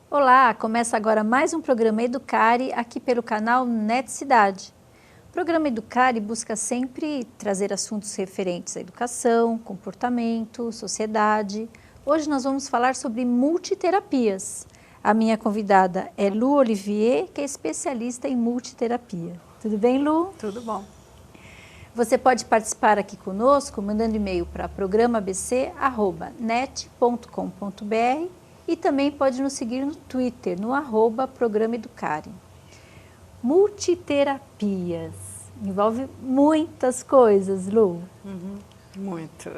Olá, começa agora mais um programa Educare aqui pelo canal NET Cidade. O programa Educare busca sempre trazer assuntos referentes à educação, comportamento, sociedade. Hoje nós vamos falar sobre multiterapias. A minha convidada é Lu Olivier, que é especialista em multiterapia. Tudo bem, Lu? Tudo bom. Você pode participar aqui conosco mandando e-mail para programabc@net.com.br e também pode nos seguir no Twitter, no @Programa Educare. Multiterapias. Envolve muitas coisas, Lu. Muito.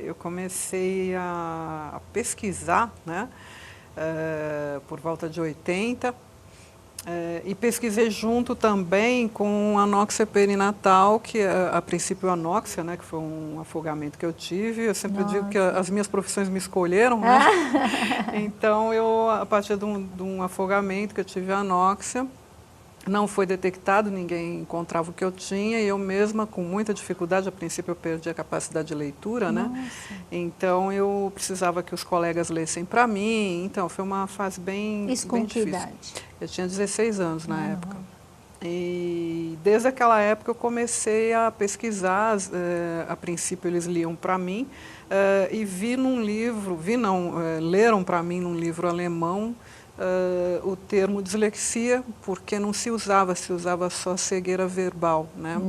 Eu comecei a pesquisar, né, por volta de 80, e pesquisei junto também com anóxia perinatal, que a princípio anóxia, né, que foi um afogamento que eu tive. Eu sempre digo que as minhas profissões me escolheram, né? Então, a partir de um afogamento que eu tive anóxia, não foi detectado, ninguém encontrava o que eu tinha, e eu mesma, com muita dificuldade, a princípio eu perdi a capacidade de leitura, né? Então eu precisava que os colegas lessem para mim, então foi uma fase bem Isso com bem que difícil. idade? Eu tinha 16 anos na época. E desde aquela época eu comecei a pesquisar, a princípio eles liam para mim, e leram para mim num livro alemão, o termo dislexia, porque não se usava só cegueira verbal, né?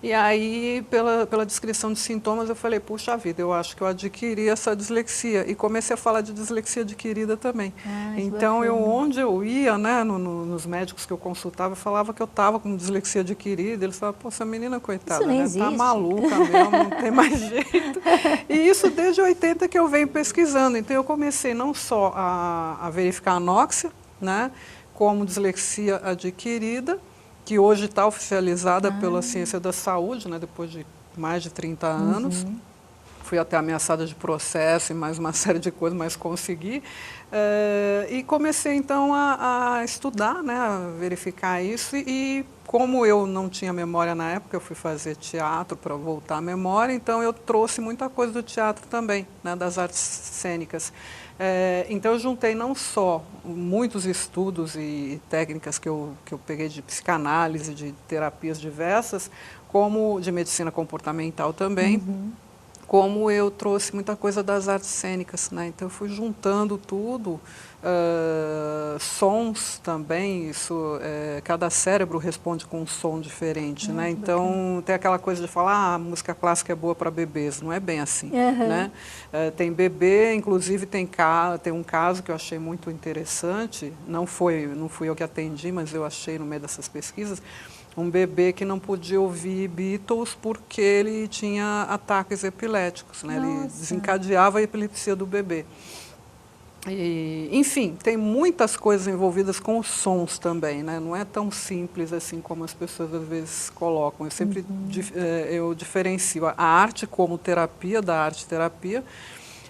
E aí, pela descrição de sintomas, eu falei, puxa vida, eu acho que eu adquiri essa dislexia. E comecei a falar de dislexia adquirida também. Então, onde eu ia, né, nos médicos que eu consultava, eu falava que eu estava com dislexia adquirida. Eles falavam, pô, essa menina, coitada, né, tá maluca mesmo, não tem mais jeito. E isso desde 80 que eu venho pesquisando. Então, eu comecei não só a verificar a anóxia, né, como dislexia adquirida, que hoje está oficializada pela ciência da saúde, né, depois de mais de 30 anos. Fui até ameaçada de processo e mais uma série de coisas, mas consegui. E comecei, então, a estudar, né, a verificar isso. E como eu não tinha memória na época, eu fui fazer teatro para voltar à memória, então eu trouxe muita coisa do teatro também, né, das artes cênicas. Então eu juntei não só muitos estudos e técnicas que eu peguei de psicanálise, de terapias diversas, como de medicina comportamental também, como eu trouxe muita coisa das artes cênicas, né? Então eu fui juntando tudo, sons também, cada cérebro responde com um som diferente, né? Então tem aquela coisa de falar, a música clássica é boa para bebês, não é bem assim, né? Tem bebê, inclusive tem um caso que eu achei muito interessante, não fui eu que atendi, mas eu achei no meio dessas pesquisas, um bebê que não podia ouvir Beatles porque ele tinha ataques epiléticos, né? Ele desencadeava a epilepsia do bebê. Enfim, tem muitas coisas envolvidas com os sons também, né? Não é tão simples assim como as pessoas às vezes colocam. Eu sempre eu diferencio a arte como terapia da arte-terapia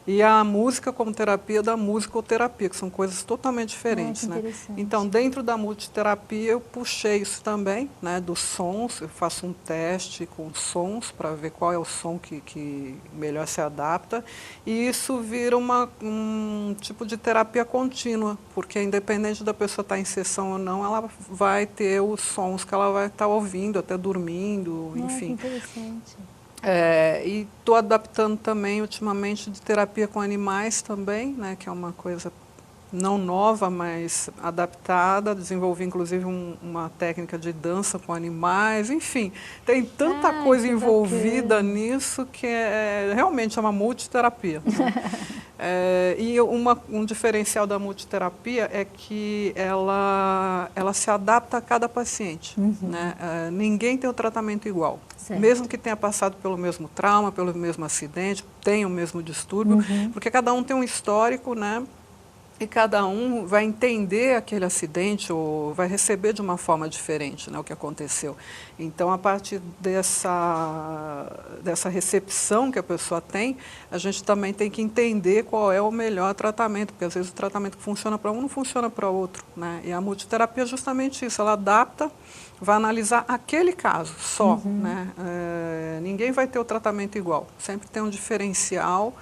e a música como terapia da musicoterapia, que são coisas totalmente diferentes, né? Então, dentro da multiterapia, eu puxei isso também, né, dos sons. Eu faço um teste com sons para ver qual é o som que melhor se adapta. E isso vira um tipo de terapia contínua, porque independente da pessoa estar em sessão ou não, ela vai ter os sons que ela vai estar ouvindo, até dormindo, enfim. Que interessante. E estou adaptando também ultimamente de terapia com animais também, né, que é uma coisa não nova, mas adaptada. Desenvolvi inclusive uma técnica de dança com animais, enfim, tem tanta coisa envolvida nisso que realmente é uma multiterapia, né? E um diferencial da multiterapia é que ela se adapta a cada paciente, né? Ninguém tem o tratamento igual. Mesmo que tenha passado pelo mesmo trauma, pelo mesmo acidente, tenha o mesmo distúrbio, porque cada um tem um histórico, né, e cada um vai entender aquele acidente ou vai receber de uma forma diferente, né, o que aconteceu. Então, a partir dessa recepção que a pessoa tem, a gente também tem que entender qual é o melhor tratamento, porque às vezes o tratamento que funciona para um não funciona para outro, né? E a multiterapia é justamente isso, ela adapta, vai analisar aquele caso só, né? Ninguém vai ter o tratamento igual, sempre tem um diferencial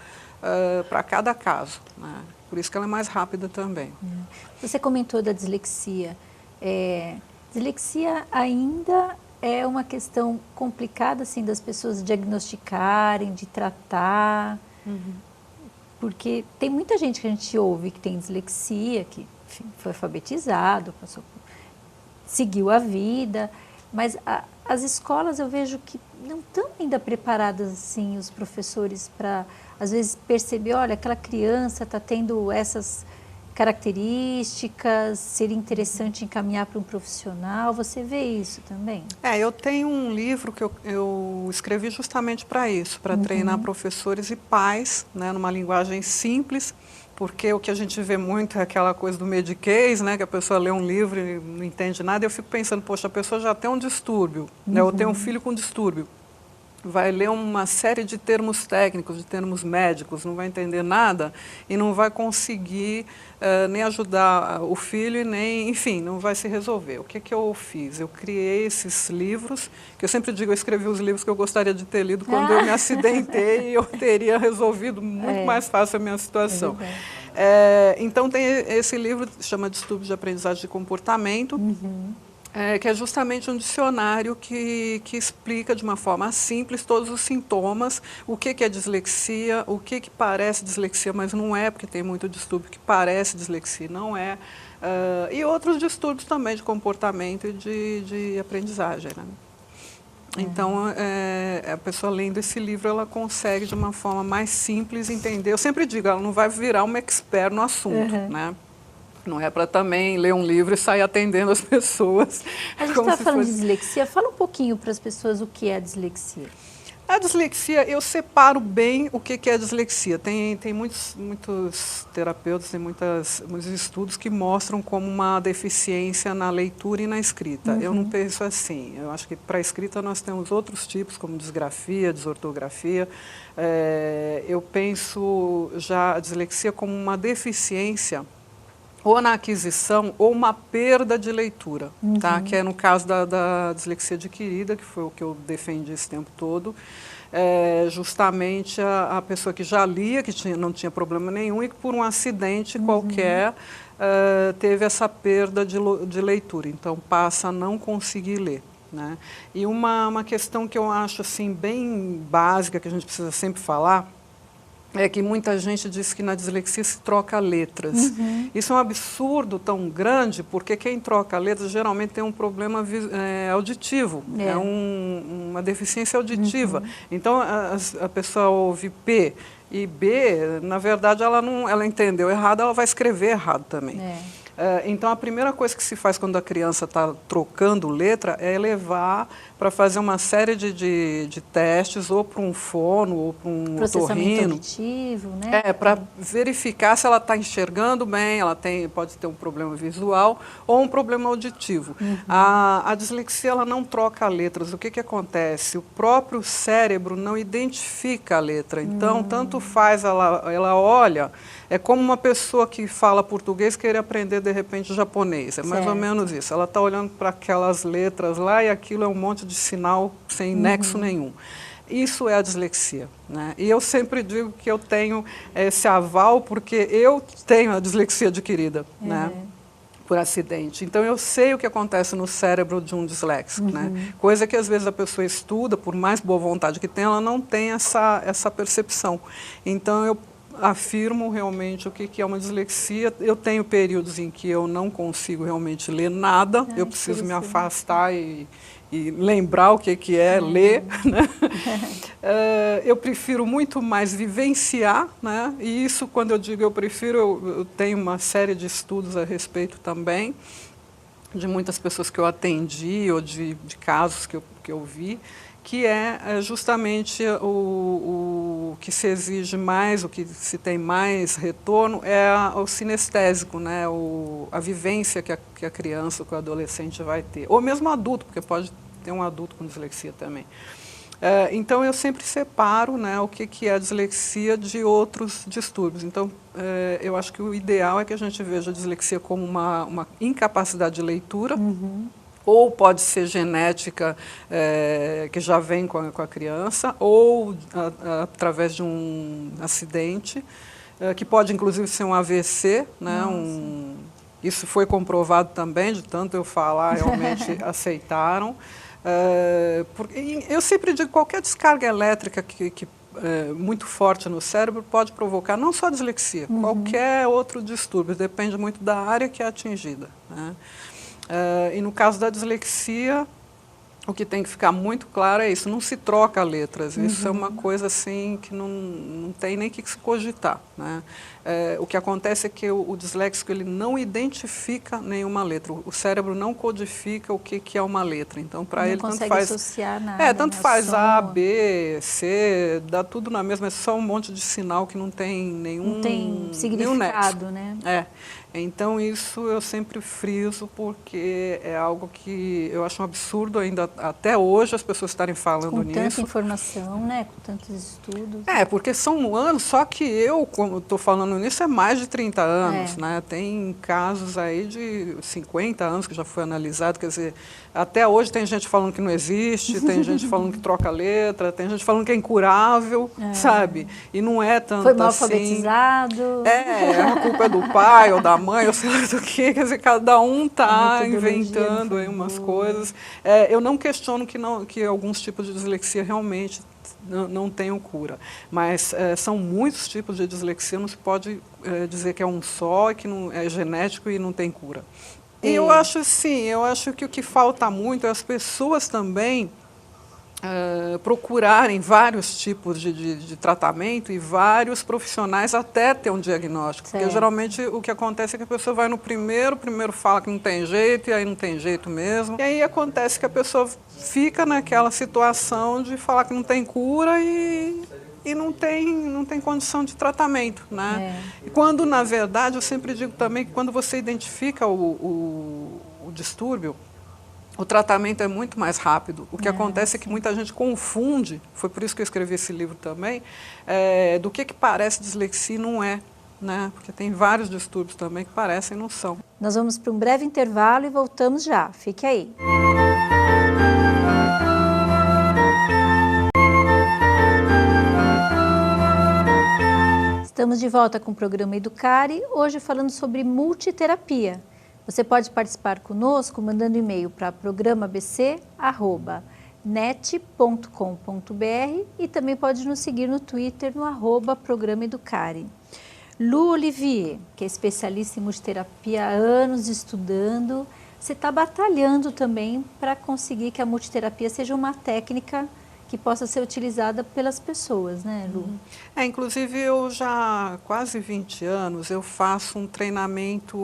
para cada caso, né? Por isso que ela é mais rápida também. Você comentou da dislexia. Dislexia ainda é uma questão complicada, assim, das pessoas diagnosticarem, de tratar, porque tem muita gente que a gente ouve que tem dislexia, que, enfim, foi alfabetizado, seguiu a vida, mas as escolas eu vejo que não estão ainda preparadas, assim, os professores para, às vezes, perceber, olha, aquela criança está tendo essas características, seria interessante encaminhar para um profissional. Você vê isso também? Eu tenho um livro que eu escrevi justamente para isso, para treinar professores e pais, né, numa linguagem simples, porque o que a gente vê muito é aquela coisa do mediquês, né, que a pessoa lê um livro e não entende nada, eu fico pensando, poxa, a pessoa já tem um distúrbio, né, ou tem um filho com distúrbio, vai ler uma série de termos técnicos, de termos médicos, não vai entender nada e não vai conseguir nem ajudar o filho, nem, enfim, não vai se resolver. O que eu fiz? Eu criei esses livros, que eu sempre digo, eu escrevi os livros que eu gostaria de ter lido quando eu me acidentei e eu teria resolvido muito mais fácil a minha situação. Então tem esse livro, chama Distúrbios de Aprendizagem de Comportamento, que é justamente um dicionário que explica de uma forma simples todos os sintomas, o que é dislexia, o que parece dislexia, mas não é, porque tem muito distúrbio que parece dislexia, não é, e outros distúrbios também de comportamento e de aprendizagem, né? Então, a pessoa lendo esse livro, ela consegue de uma forma mais simples entender. Eu sempre digo, ela não vai virar uma expert no assunto, né? Não é para também ler um livro e sair atendendo as pessoas. A gente está falando de dislexia. Fala um pouquinho para as pessoas o que é a dislexia. A dislexia, eu separo bem o que é a dislexia. Tem muitos terapeutas, tem muitos estudos que mostram como uma deficiência na leitura e na escrita. Eu não penso assim. Eu acho que para a escrita nós temos outros tipos, como disgrafia, desortografia. Eu penso já a dislexia como uma deficiência ou na aquisição, ou uma perda de leitura, tá? Que é no caso da dislexia adquirida, que foi o que eu defendi esse tempo todo, justamente a pessoa que já lia, que não tinha problema nenhum, e que por um acidente qualquer teve essa perda de leitura, então passa a não conseguir ler, né? E uma questão que eu acho assim, bem básica, que a gente precisa sempre falar, é que muita gente diz que na dislexia se troca letras. Isso é um absurdo tão grande, porque quem troca letras geralmente tem um problema auditivo, é uma deficiência auditiva. Então, a pessoa ouve P e B, na verdade, ela entendeu errado, ela vai escrever errado também. Então, a primeira coisa que se faz quando a criança está trocando letra é levar para fazer uma série de testes, ou para um fono, ou para um otorrino. Auditivo, né? Para verificar se ela está enxergando bem, ela pode ter um problema visual ou um problema auditivo. A dislexia, ela não troca letras. O que acontece? O próprio cérebro não identifica a letra. Então, tanto faz, ela olha, é como uma pessoa que fala português querer aprender, de repente, japonês. É mais ou menos isso. Ela está olhando para aquelas letras lá e aquilo é um monte de sinal sem nexo nenhum. Isso é a dislexia, né? E eu sempre digo que eu tenho esse aval porque eu tenho a dislexia adquirida, né? Por acidente. Então, eu sei o que acontece no cérebro de um disléxico, né? Coisa que, às vezes, a pessoa estuda, por mais boa vontade que tenha, ela não tem essa percepção. Então, eu afirmo realmente o que é uma dislexia. Eu tenho períodos em que eu não consigo realmente ler nada, eu preciso me afastar e lembrar o que é ler, né? Eu prefiro muito mais vivenciar, né? E isso, quando eu digo eu prefiro, eu tenho uma série de estudos a respeito também. de muitas pessoas que eu atendi ou de casos que eu vi, que é justamente o que se exige mais, o que se tem mais retorno é o sinestésico, né? A vivência que a criança, que o adolescente vai ter. Ou mesmo adulto, porque pode ter um adulto com dislexia também. Então, eu sempre separo, né, o que é a dislexia de outros distúrbios. Então, eu acho que o ideal é que a gente veja a dislexia como uma incapacidade de leitura, ou pode ser genética, que já vem com a criança, ou através de um acidente, que pode inclusive ser um AVC, né, isso foi comprovado também, de tanto eu falar, realmente aceitaram. Eu sempre digo que qualquer descarga elétrica muito forte no cérebro pode provocar não só dislexia, qualquer outro distúrbio, depende muito da área que é atingida, né? E no caso da dislexia, o que tem que ficar muito claro é isso, não se troca letras, isso é uma coisa assim que não tem nem que se cogitar, né? O que acontece é que o disléxico ele não identifica nenhuma letra, o cérebro não codifica o que é uma letra, então para ele tanto faz associar nada, tanto faz A, B, C, dá tudo na mesma, é só um monte de sinal que não tem nenhum, não tem significado, né? Então isso eu sempre friso porque é algo que eu acho um absurdo ainda até hoje as pessoas estarem falando nisso. Com tanta informação, né? Com tantos estudos. Porque são anos, só que eu, como estou falando nisso, é mais de 30 anos, né? Tem casos aí de 50 anos que já foi analisado, quer dizer, até hoje tem gente falando que não existe, tem gente falando que troca letra, tem gente falando que é incurável, sabe? E não é tanto foi mal assim. alfabetizado. A culpa é do pai ou da mãe, ou sei lá do que, quer dizer, cada um está inventando aí umas coisas. Eu não questiono que alguns tipos de dislexia realmente não tenham cura, mas são muitos tipos de dislexia, não se pode dizer que é um só, que não é genético e não tem cura. E eu acho que o que falta muito é as pessoas também procurarem vários tipos de tratamento e vários profissionais até ter um diagnóstico. Porque geralmente o que acontece é que a pessoa vai no primeiro fala que não tem jeito, e aí não tem jeito mesmo. E aí acontece que a pessoa fica naquela situação de falar que não tem cura e não tem condição de tratamento, né? E quando, na verdade, eu sempre digo também que quando você identifica o distúrbio, o tratamento é muito mais rápido. O que acontece é que muita gente confunde, foi por isso que eu escrevi esse livro também, do que parece dislexia e não é, né? Porque tem vários distúrbios também que parecem e não são. Nós vamos para um breve intervalo e voltamos já. Fique aí. Estamos de volta com o programa Educare, hoje falando sobre multiterapia. Você pode participar conosco mandando e-mail para programabc@net.com.br e também pode nos seguir no Twitter no @programa Educare. Lu Olivier, que é especialista em multiterapia há anos estudando, você está batalhando também para conseguir que a multiterapia seja uma técnica que possa ser utilizada pelas pessoas, né, Lu? Inclusive, eu já há quase 20 anos, eu faço um treinamento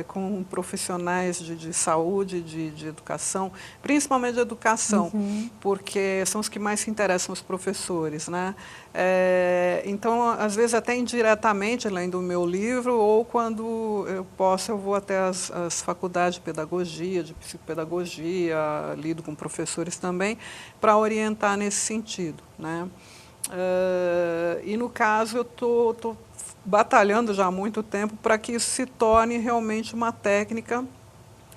com profissionais de saúde, de educação, principalmente de educação, porque são os que mais se interessam, os professores, né? Então, às vezes, até indiretamente, além do meu livro, ou quando eu posso, eu vou até as faculdades de pedagogia, de psicopedagogia, lido com professores também, para orientar nesse sentido, né? E no caso eu estou batalhando já há muito tempo para que isso se torne realmente uma técnica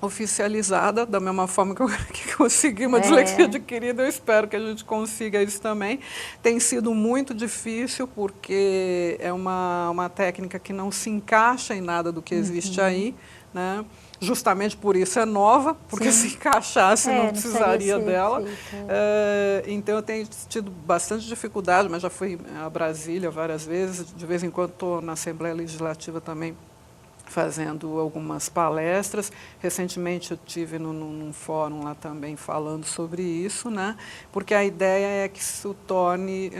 oficializada, da mesma forma que eu consegui uma dislexia adquirida, eu espero que a gente consiga isso também. Tem sido muito difícil porque é uma técnica que não se encaixa em nada do que existe aí, né? Justamente por isso é nova, porque se encaixasse não precisaria dela. Então eu tenho tido bastante dificuldade, mas já fui a Brasília várias vezes, de vez em quando estou na Assembleia Legislativa também fazendo algumas palestras. Recentemente eu estive num fórum lá também falando sobre isso, né? Porque a ideia é que isso torne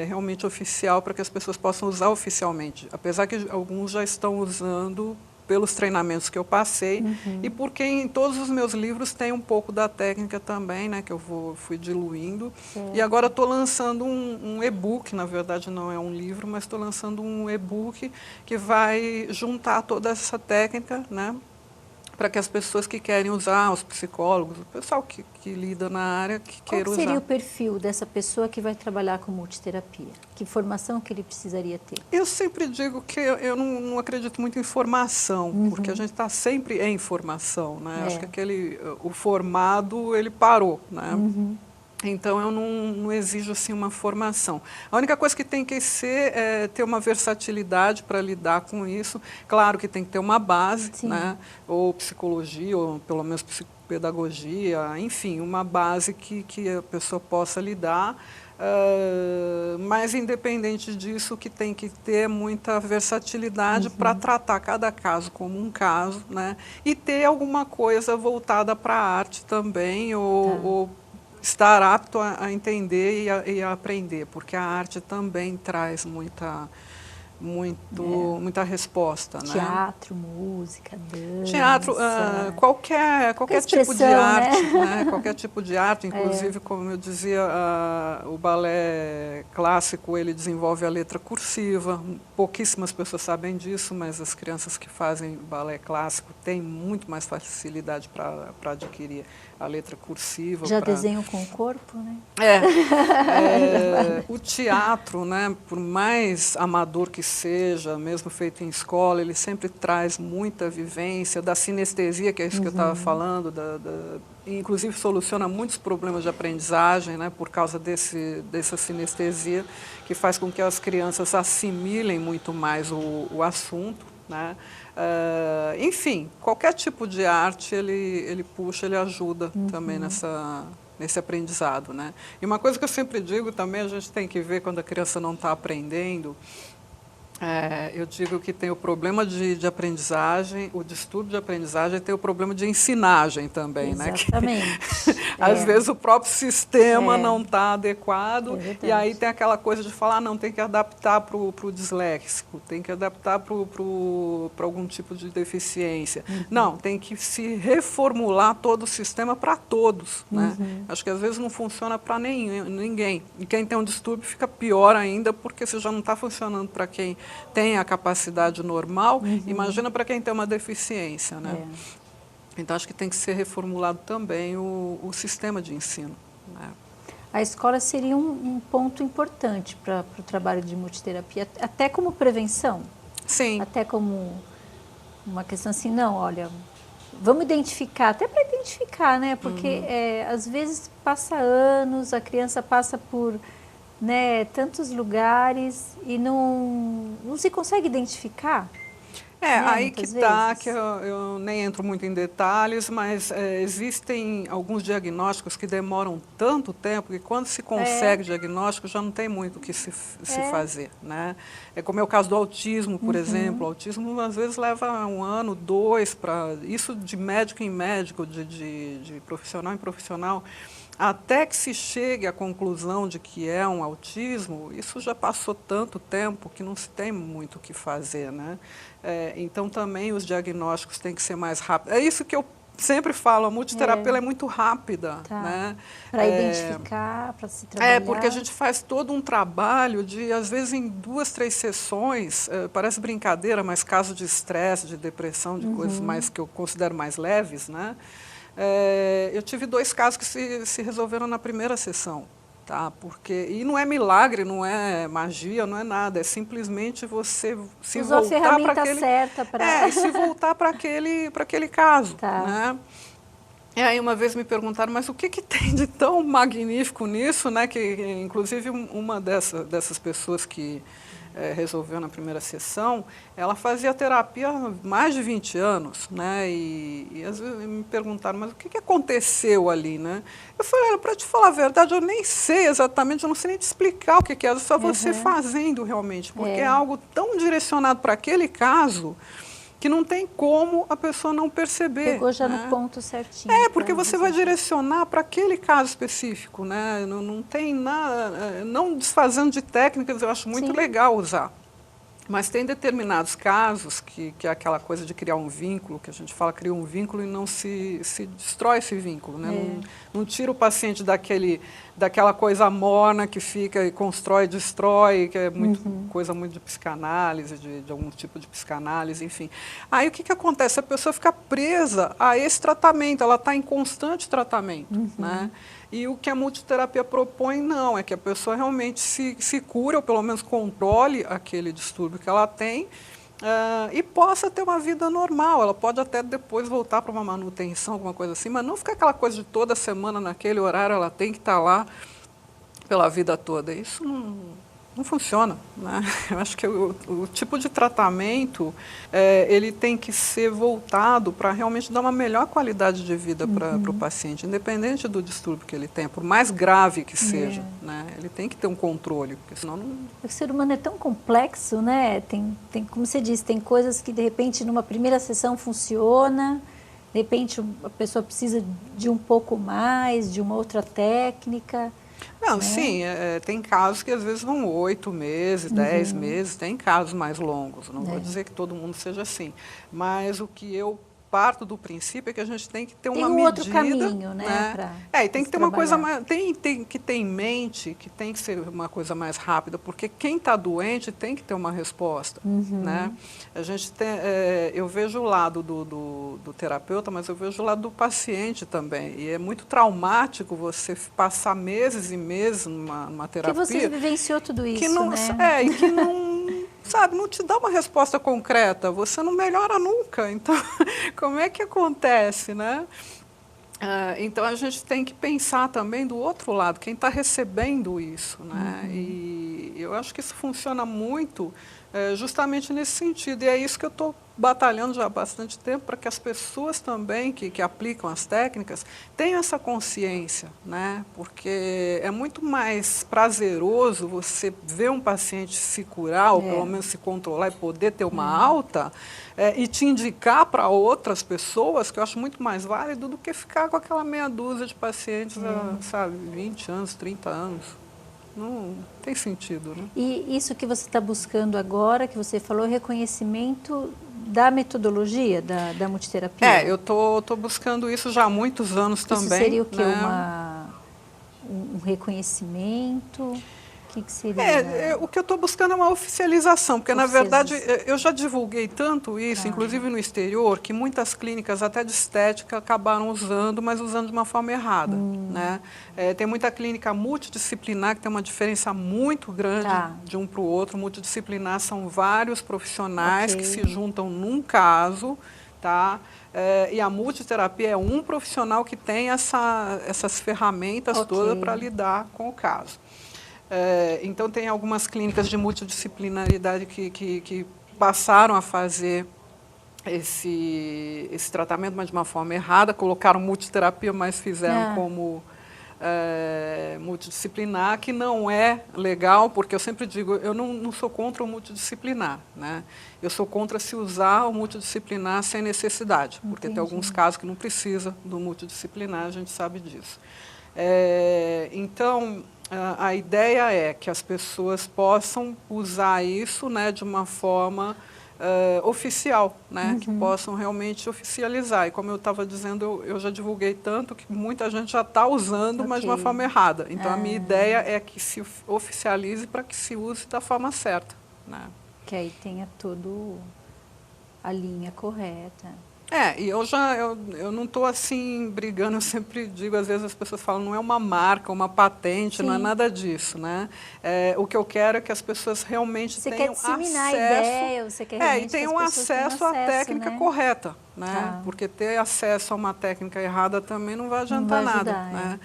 realmente oficial para que as pessoas possam usar oficialmente, apesar que alguns já estão usando pelos treinamentos que eu passei e porque em todos os meus livros tem um pouco da técnica também, né, que eu fui diluindo. E agora estou lançando um e-book, na verdade não é um livro, mas estou lançando um e-book que vai juntar toda essa técnica, né, para que as pessoas que querem usar, os psicólogos, o pessoal que lida na área, que queira usar. Qual seria o perfil dessa pessoa que vai trabalhar com multiterapia? Que formação que ele precisaria ter? Eu sempre digo que eu não acredito muito em formação, porque a gente está sempre em formação, né? Acho que o formado, ele parou, né? Então, eu não exijo assim, uma formação. A única coisa que tem que ser é ter uma versatilidade para lidar com isso. Claro que tem que ter uma base, né? Ou psicologia, ou pelo menos psicopedagogia, enfim, uma base que a pessoa possa lidar. Mas, independente disso, o que tem que ter é muita versatilidade para tratar cada caso como um caso, né? E ter alguma coisa voltada para a arte também, ou estar apto a entender e a aprender, porque a arte também traz muita resposta. Teatro, né? Música, dança. Teatro, qualquer tipo de arte, né? Qualquer tipo de arte, inclusive, como eu dizia, o balé clássico, ele desenvolve a letra cursiva. Pouquíssimas pessoas sabem disso, mas as crianças que fazem balé clássico têm muito mais facilidade para adquirir a letra cursiva. Já desenham com o corpo, né? O teatro, né, por mais amador que seja, mesmo feito em escola, ele sempre traz muita vivência da sinestesia, que é isso que eu estava falando, inclusive soluciona muitos problemas de aprendizagem, né, por causa dessa sinestesia, que faz com que as crianças assimilem muito mais o assunto, né? Enfim, qualquer tipo de arte ele puxa, ele ajuda também nesse aprendizado, né? E uma coisa que eu sempre digo também, a gente tem que ver quando a criança não está aprendendo. Eu digo que tem o problema de aprendizagem, o distúrbio de aprendizagem, e tem o problema de ensinagem também. Exatamente. Né? Às vezes o próprio sistema não está adequado, e aí tem aquela coisa de falar, não, tem que adaptar para o disléxico, tem que adaptar para algum tipo de deficiência. Não, tem que se reformular todo o sistema para todos. Né? Acho que às vezes não funciona para ninguém. E quem tem um distúrbio fica pior ainda, porque se já não está funcionando para quem tem a capacidade normal, imagina para quem tem uma deficiência, né? Então, acho que tem que ser reformulado também o sistema de ensino. Né? A escola seria um ponto importante para o trabalho de multiterapia, até como prevenção? Sim. Até como uma questão assim, não, olha, vamos identificar, até para identificar, né? Porque às vezes passa anos, a criança passa por... né, tantos lugares e não se consegue identificar. Né, aí que está, que eu nem entro muito em detalhes, mas existem alguns diagnósticos que demoram tanto tempo que quando se consegue diagnóstico já não tem muito o que se fazer. Né? É como é o caso do autismo, por exemplo. O autismo às vezes leva 1 ano, 2, isso de médico em médico, de profissional em profissional. Até que se chegue à conclusão de que é um autismo, isso já passou tanto tempo que não se tem muito o que fazer, né? Então, também os diagnósticos têm que ser mais rápidos. É isso que eu sempre falo, a multiterapia ela é muito rápida. Né? Para identificar, para se trabalhar. Porque a gente faz todo um trabalho de, às vezes, em 2, 3 sessões, parece brincadeira, mas caso de estresse, de depressão, de coisas mais que eu considero mais leves, né? Eu tive 2 casos que se resolveram na primeira sessão, tá? E não é milagre, não é magia, não é nada, é simplesmente você se usou voltar a ferramenta para aquele, certa para... se voltar para aquele caso, tá. né? E aí uma vez me perguntaram, mas o que tem de tão magnífico nisso, né? Que inclusive uma dessas pessoas que resolveu na primeira sessão, ela fazia terapia há mais de 20 anos, né? E às vezes me perguntaram, mas o que aconteceu ali, né? Eu falei, para te falar a verdade, eu nem sei exatamente, eu não sei nem te explicar o que é, só você fazendo realmente, porque é algo tão direcionado para aquele caso que não tem como a pessoa não perceber. Pegou já no ponto certinho. Porque você vai direcionar para aquele caso específico, né? Não tem nada, não desfazendo de técnicas, eu acho muito legal usar. Mas tem determinados casos que é aquela coisa de criar um vínculo, que a gente fala cria um vínculo e não se destrói esse vínculo, né? Não tira o paciente daquela coisa morna que fica e constrói, destrói, que é coisa muito de psicanálise, de algum tipo de psicanálise, enfim. Aí o que acontece? A pessoa fica presa a esse tratamento, ela está em constante tratamento, né? E o que a multiterapia propõe não, é que a pessoa realmente se cure, ou pelo menos controle aquele distúrbio que ela tem, e possa ter uma vida normal. Ela pode até depois voltar para uma manutenção, alguma coisa assim, mas não ficar aquela coisa de toda semana, naquele horário, ela tem que estar lá pela vida toda. Isso não funciona, né? Eu acho que o tipo de tratamento, ele tem que ser voltado para realmente dar uma melhor qualidade de vida para o paciente, independente do distúrbio que ele tenha, por mais grave que seja, né? Ele tem que ter um controle, porque senão não... O ser humano é tão complexo, né? Tem, como você disse, tem coisas que de repente numa primeira sessão funciona, de repente a pessoa precisa de um pouco mais, de uma outra técnica. Não, sim, tem casos que às vezes vão 8 meses, 10 meses, tem casos mais longos, não vou dizer que todo mundo seja assim, mas o que eu parto do princípio é que a gente tem que ter uma medida... outro caminho, né? E tem que ter uma coisa mais... Tem que ter em mente que tem que ser uma coisa mais rápida, porque quem está doente tem que ter uma resposta, né? A gente tem, eu vejo o lado do terapeuta, mas eu vejo o lado do paciente também, e é muito traumático você passar meses e meses numa terapia... Que você vivenciou tudo isso, que não, né? E que não... Sabe, não te dá uma resposta concreta, você não melhora nunca. Então, como é que acontece, né? Então, a gente tem que pensar também do outro lado, quem está recebendo isso, né? E eu acho que isso funciona muito justamente nesse sentido. E é isso que eu estou batalhando já há bastante tempo, para que as pessoas também que aplicam as técnicas tenham essa consciência, né? Porque é muito mais prazeroso você ver um paciente se curar, ou pelo menos se controlar e poder ter uma alta, e te indicar para outras pessoas, que eu acho muito mais válido do que ficar com aquela meia dúzia de pacientes há, sabe, 20 anos, 30 anos. Não tem sentido, né? E isso que você está buscando agora, que você falou, reconhecimento da metodologia da multiterapia? Eu tô buscando isso já há muitos anos também. Isso seria o quê? Né? Um reconhecimento? O que seria? O que eu estou buscando é uma oficialização, porque, na verdade, eu já divulguei tanto isso, inclusive no exterior, que muitas clínicas, até de estética, acabaram usando, mas usando de uma forma errada. Né? Tem muita clínica multidisciplinar, que tem uma diferença muito grande de um para o outro. Multidisciplinar são vários profissionais que se juntam num caso, tá? E a multiterapia é um profissional que tem essas ferramentas todas para lidar com o caso. Então, tem algumas clínicas de multidisciplinaridade que passaram a fazer esse tratamento, mas de uma forma errada, colocaram multiterapia, mas fizeram como multidisciplinar, que não é legal, porque eu sempre digo, eu não sou contra o multidisciplinar, né? Eu sou contra se usar o multidisciplinar sem necessidade, porque tem alguns casos que não precisa do multidisciplinar, a gente sabe disso. Então, a ideia é que as pessoas possam usar isso, né, de uma forma oficial, né, que possam realmente oficializar. E como eu estava dizendo, eu já divulguei tanto que muita gente já está usando, mas de uma forma errada. Então, a minha ideia é que se oficialize para que se use da forma certa. Né? Que aí tenha tudo a linha correta. E eu não estou assim brigando, eu sempre digo, às vezes as pessoas falam, não é uma marca, uma patente, não é nada disso, né? O que eu quero é que as pessoas realmente tenham acesso... Você quer disseminar a ideia, você quer realmente e tenham acesso à técnica correta, né? Porque ter acesso a uma técnica errada também não vai adiantar nada, né?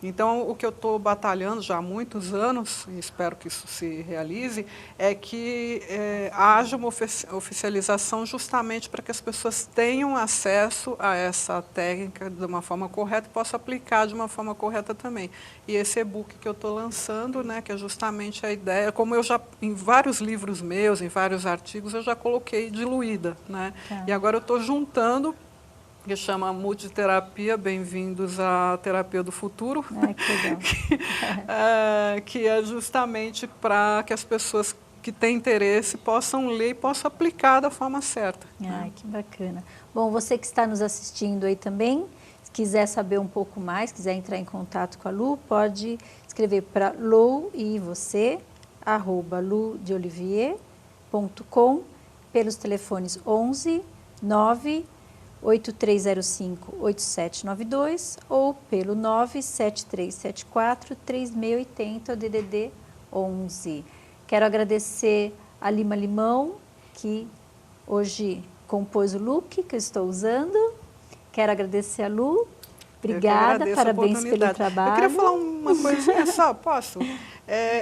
Então, o que eu estou batalhando já há muitos anos, e espero que isso se realize, é que haja uma oficialização justamente para que as pessoas tenham acesso a essa técnica de uma forma correta e possam aplicar de uma forma correta também. E esse e-book que eu estou lançando, né, que é justamente a ideia, como eu já, em vários livros meus, em vários artigos, eu já coloquei diluída, né? E agora eu estou juntando, que chama Multiterapia, bem-vindos à Terapia do Futuro, que legal. que é justamente para que as pessoas que têm interesse possam ler e possam aplicar da forma certa. Ai, que bacana. Bom, você que está nos assistindo aí também, se quiser saber um pouco mais, quiser entrar em contato com a Lu, pode escrever para Lou e você, @ludeolivier.com, pelos telefones 11 9 8305 8792 ou pelo 97374 3680, o DDD 11. Quero agradecer a Lima Limão, que hoje compôs o look que eu estou usando. Quero agradecer a Lu. Obrigada, parabéns pelo trabalho. Eu queria falar uma coisinha só, posso?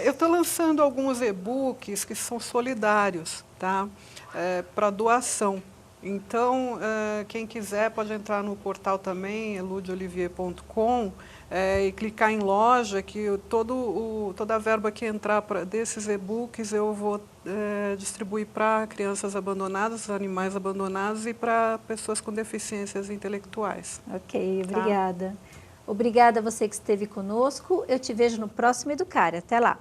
Eu estou lançando alguns e-books que são solidários, tá? Para doação. Então, quem quiser pode entrar no portal também, ludeolivier.com, e clicar em loja, que toda a verba que entrar desses e-books eu vou distribuir para crianças abandonadas, animais abandonados e para pessoas com deficiências intelectuais. Ok, obrigada. Tá? Obrigada a você que esteve conosco. Eu te vejo no próximo Educare. Até lá.